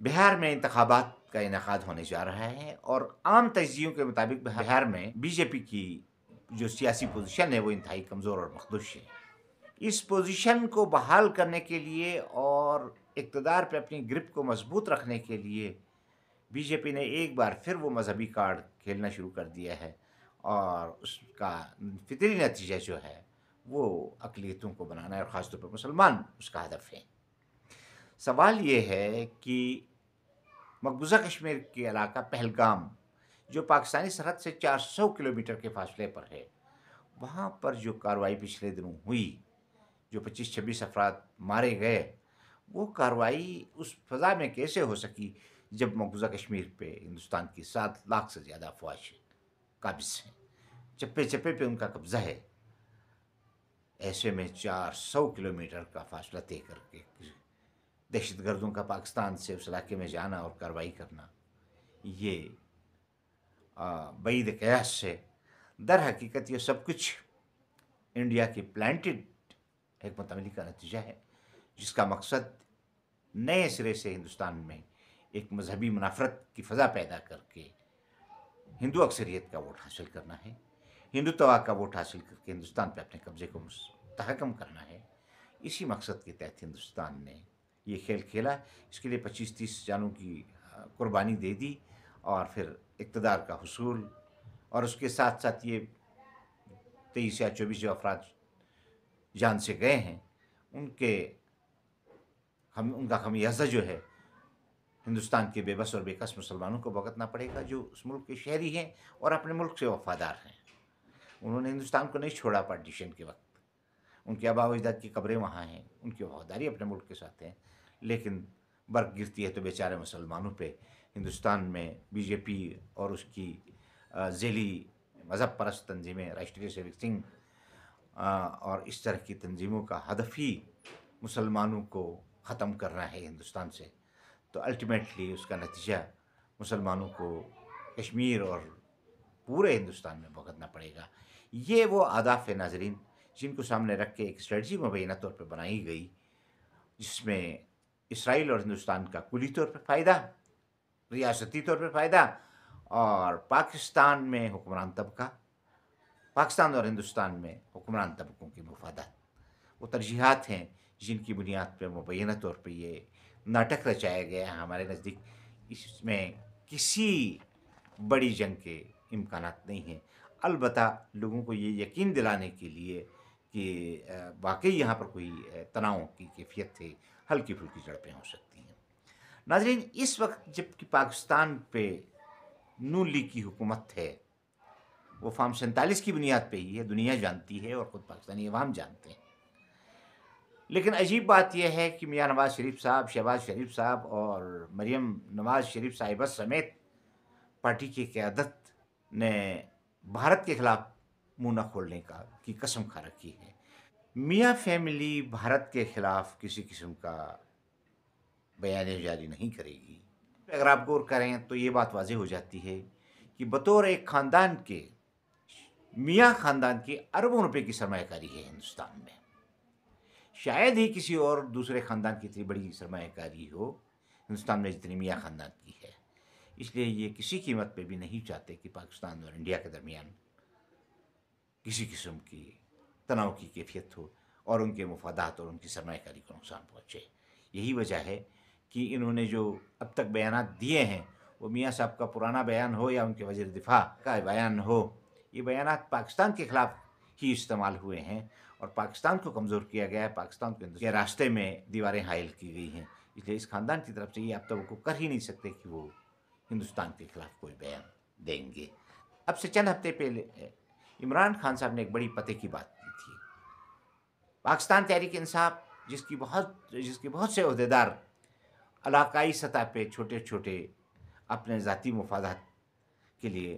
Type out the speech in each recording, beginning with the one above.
بہار میں انتخابات کا انعقاد ہونے جا رہا ہے اور عام تجزیوں کے مطابق بہار میں بی جے پی کی جو سیاسی پوزیشن ہے وہ انتہائی کمزور اور مخدوش ہے۔ اس پوزیشن کو بحال کرنے کے لیے اور اقتدار پہ اپنی گرپ کو مضبوط رکھنے کے لیے بی جے پی نے ایک بار پھر وہ مذہبی کارڈ کھیلنا شروع کر دیا ہے، اور اس کا فطری نتیجہ جو ہے وہ اقلیتوں کو بنانا ہے، اور خاص طور پر مسلمان اس کا ہدف ہے۔ سوال یہ ہے کہ مقبوضہ کشمیر کے علاقہ پہلگام، جو پاکستانی سرحد سے 400 کلومیٹر کے فاصلے پر ہے، وہاں پر جو کارروائی پچھلے دنوں ہوئی، جو 25-26 افراد مارے گئے، وہ کارروائی اس فضا میں کیسے ہو سکی جب مقبوضہ کشمیر پہ ہندوستان کی 7 لاکھ سے زیادہ افواج قابض ہیں، چپے چپے پہ ان کا قبضہ ہے۔ ایسے میں 400 کلومیٹر کا فاصلہ طے کر کے دہشت گردوں کا پاکستان سے اس علاقے میں جانا اور کارروائی کرنا، یہ بعید قیاس سے در حقیقت یہ سب کچھ انڈیا کی پلانٹڈ حکمت عملی کا نتیجہ ہے، جس کا مقصد نئے سرے سے ہندوستان میں ایک مذہبی منافرت کی فضا پیدا کر کے ہندو اکثریت کا ووٹ حاصل کرنا ہے، ہندوتوا کا ووٹ حاصل کر کے ہندوستان پہ اپنے قبضے کو مستحکم کرنا ہے۔ اسی مقصد کے تحت ہندوستان نے یہ کھیل کھیلا، اس کے لیے 25-30 جانوں کی قربانی دے دی، اور پھر اقتدار کا حصول، اور اس کے ساتھ ساتھ یہ 23 یا 24 جو افراد جان سے گئے ہیں، ان کا خمیازہ جو ہے ہندوستان کے بے بس اور بے کس مسلمانوں کو بھگتنا پڑے گا، جو اس ملک کے شہری ہیں اور اپنے ملک سے وفادار ہیں۔ انہوں نے ہندوستان کو نہیں چھوڑا پارٹیشن کے وقت، ان کے آباء و اجداد کی قبریں وہاں ہیں، ان کی وفاداری اپنے ملک کے ساتھ ہے، لیکن برق گرتی ہے تو بیچارے مسلمانوں پہ ہندوستان میں بی جے پی اور اس کی ذیلی مذہب پرست تنظیمیں، راشٹریہ سیوک سنگھ اور اس طرح کی تنظیموں کا ہدف ہی مسلمانوں کو ختم کرنا ہے ہندوستان سے، تو الٹیمیٹلی اس کا نتیجہ مسلمانوں کو کشمیر اور پورے ہندوستان میں بھگتنا پڑے گا۔ یہ وہ اہداف ہے ناظرین جن کو سامنے رکھ کے ایک اسٹریٹجی مبینہ طور پہ بنائی گئی، جس میں اسرائیل اور ہندوستان کا کلی طور پہ فائدہ، ریاستی طور پہ فائدہ، اور پاکستان میں حکمران طبقہ، پاکستان اور ہندوستان میں حکمران طبقوں کے مفادات، وہ ترجیحات ہیں جن کی بنیاد پہ مبینہ طور پہ یہ ناٹک رچایا گیا ہے۔ ہمارے نزدیک اس میں کسی بڑی جنگ کے امکانات نہیں ہیں، البتہ لوگوں کو یہ یقین دلانے کے لیے کہ واقعی یہاں پر کوئی تناؤ کی کیفیت ہے، ہلکی پھلکی جھڑپیں ہو سکتی ہیں۔ ناظرین، اس وقت جب کہ پاکستان پہ نون لیگ کی حکومت ہے، وہ فارم 47 کی بنیاد پہ ہی ہے، دنیا جانتی ہے اور خود پاکستانی عوام جانتے ہیں، لیکن عجیب بات یہ ہے کہ میاں نواز شریف صاحب، شہباز شریف صاحب اور مریم نواز شریف صاحبہ سمیت پارٹی کی قیادت نے بھارت کے خلاف منہ نہ کھولنے کی قسم کھا رکھی ہے۔ میاں فیملی بھارت کے خلاف کسی قسم کا بیانیہ جاری نہیں کرے گی۔ اگر آپ غور کریں تو یہ بات واضح ہو جاتی ہے کہ بطور ایک خاندان کے، میاں خاندان کی اربوں روپے کی سرمایہ کاری ہے ہندوستان میں، شاید ہی کسی اور دوسرے خاندان کی اتنی بڑی سرمایہ کاری ہو ہندوستان میں جتنی میاں خاندان کی ہے۔ اس لیے یہ کسی قیمت پہ بھی نہیں چاہتے کہ پاکستان اور انڈیا کے درمیان کسی قسم کی تناؤ کی کیفیت ہو اور ان کے مفادات اور ان کی سرمایہ کاری کو نقصان پہنچے۔ یہی وجہ ہے کہ انہوں نے جو اب تک بیانات دیے ہیں، وہ میاں صاحب کا پرانا بیان ہو یا ان کے وزیر دفاع کا بیان ہو، یہ بیانات پاکستان کے خلاف ہی استعمال ہوئے ہیں اور پاکستان کو کمزور کیا گیا ہے، پاکستان کے راستے میں دیواریں حائل کی گئی ہیں۔ اس لیے اس خاندان کی طرف سے یہ آپ توقع کر ہی نہیں سکتے کہ وہ ہندوستان کے خلاف کوئی بیان دیں گے۔ اب سے چند ہفتے پہلے عمران خان صاحب نے ایک بڑی پتے کی بات کی تھی۔ پاکستان تحریک انصاف، جس کے بہت سے عہدیدار علاقائی سطح پہ چھوٹے چھوٹے اپنے ذاتی مفادات کے لیے،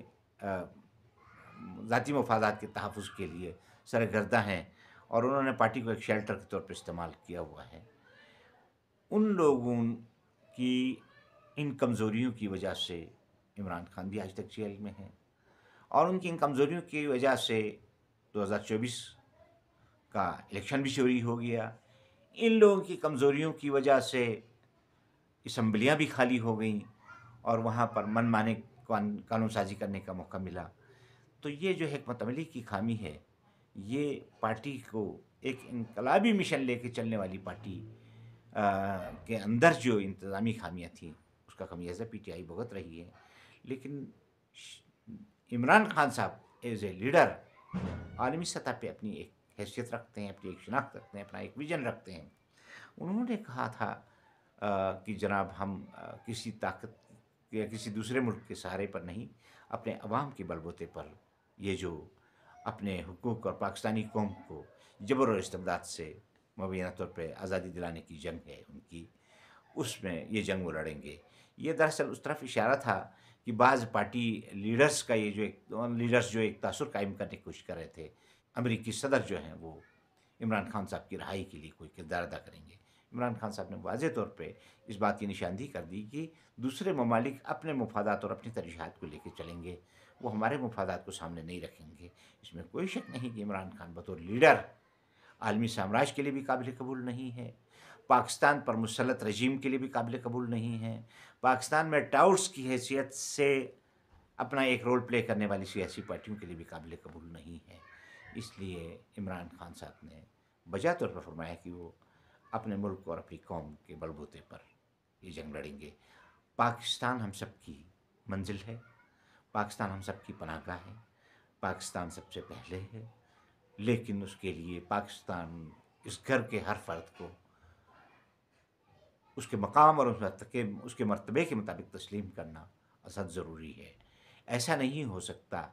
ذاتی مفادات کے تحفظ کے لیے سرگرداں ہیں اور انہوں نے پارٹی کو ایک شیلٹر کے طور پہ استعمال کیا ہوا ہے، ان لوگوں کی ان کمزوریوں کی وجہ سے عمران خان بھی آج تک جیل میں ہیں، اور ان کی ان کمزوریوں کی وجہ سے 2024 کا الیکشن بھی چوری ہو گیا۔ ان لوگوں کی کمزوریوں کی وجہ سے اسمبلیاں بھی خالی ہو گئیں اور وہاں پر من مانے قانون سازی کرنے کا موقع ملا. تو یہ جو حکمت عملی کی خامی ہے، یہ پارٹی کو ایک انقلابی مشن لے کے چلنے والی پارٹی کے اندر جو انتظامی خامیاں تھیں اس کا خمیازہ پی ٹی آئی بھگت رہی ہے. لیکن عمران خان صاحب ایز اے لیڈر عالمی سطح پہ اپنی ایک حیثیت رکھتے ہیں، اپنی ایک شناخت رکھتے ہیں، اپنا ایک ویژن رکھتے ہیں. انہوں نے کہا تھا کہ جناب ہم کسی طاقت یا کسی دوسرے ملک کے سہارے پر نہیں، اپنے عوام کے بل بوتے پر یہ جو اپنے حقوق اور پاکستانی قوم کو جبر و استبداد سے مبینہ طور پہ آزادی دلانے کی جنگ ہے ان کی، اس میں یہ جنگ وہ لڑیں گے. یہ دراصل اس طرف اشارہ تھا کہ بعض پارٹی لیڈرز کا یہ جو ایک تاثر قائم کرنے کی کوشش کر رہے تھے، امریکی صدر جو ہیں وہ عمران خان صاحب کی رہائی کے لیے کوئی کردار ادا کریں گے. عمران خان صاحب نے واضح طور پہ اس بات کی نشاندہی کر دی کہ دوسرے ممالک اپنے مفادات اور اپنی ترجیحات کو لے کے چلیں گے، وہ ہمارے مفادات کو سامنے نہیں رکھیں گے. اس میں کوئی شک نہیں کہ عمران خان بطور لیڈر عالمی سامراج کے لیے بھی قابل قبول نہیں ہے، پاکستان پر مسلط رجیم کے لیے بھی قابل قبول نہیں ہے، پاکستان میں ٹاؤٹس کی حیثیت سے اپنا ایک رول پلے کرنے والی سیاسی پارٹیوں کے لیے بھی قابل قبول نہیں ہے. اس لیے عمران خان صاحب نے بجا طور پر فرمایا کہ وہ اپنے ملک اور اپنی قوم کے بل بوتے پر یہ جنگ لڑیں گے. پاکستان ہم سب کی منزل ہے، پاکستان ہم سب کی پناہ گاہ ہے، پاکستان سب سے پہلے ہے، لیکن اس کے لیے پاکستان اس گھر کے ہر فرد کو اس کے مقام اور اس کے مرتبے کے مطابق تسلیم کرنا اسد ضروری ہے. ایسا نہیں ہو سکتا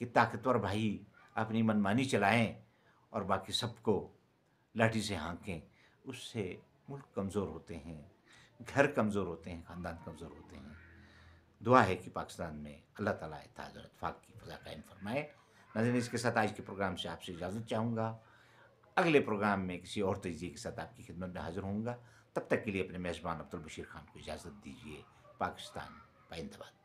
کہ طاقتور بھائی اپنی منمانی چلائیں اور باقی سب کو لاٹھی سے ہانکیں. اس سے ملک کمزور ہوتے ہیں، گھر کمزور ہوتے ہیں، خاندان کمزور ہوتے ہیں. دعا ہے کہ پاکستان میں اللہ تعالیٰ اتحاد اور اتفاق کی فضا قائم فرمائے. ناظرین، اس کے ساتھ آج کے پروگرام سے آپ سے اجازت چاہوں گا. اگلے پروگرام میں کسی اور تجزیے کے ساتھ آپ کی خدمت میں حاضر ہوں گا. تب تک کے لیے اپنے میزبان عبدالبشیر خان کو اجازت دیجیے. پاکستان پائندہ باد.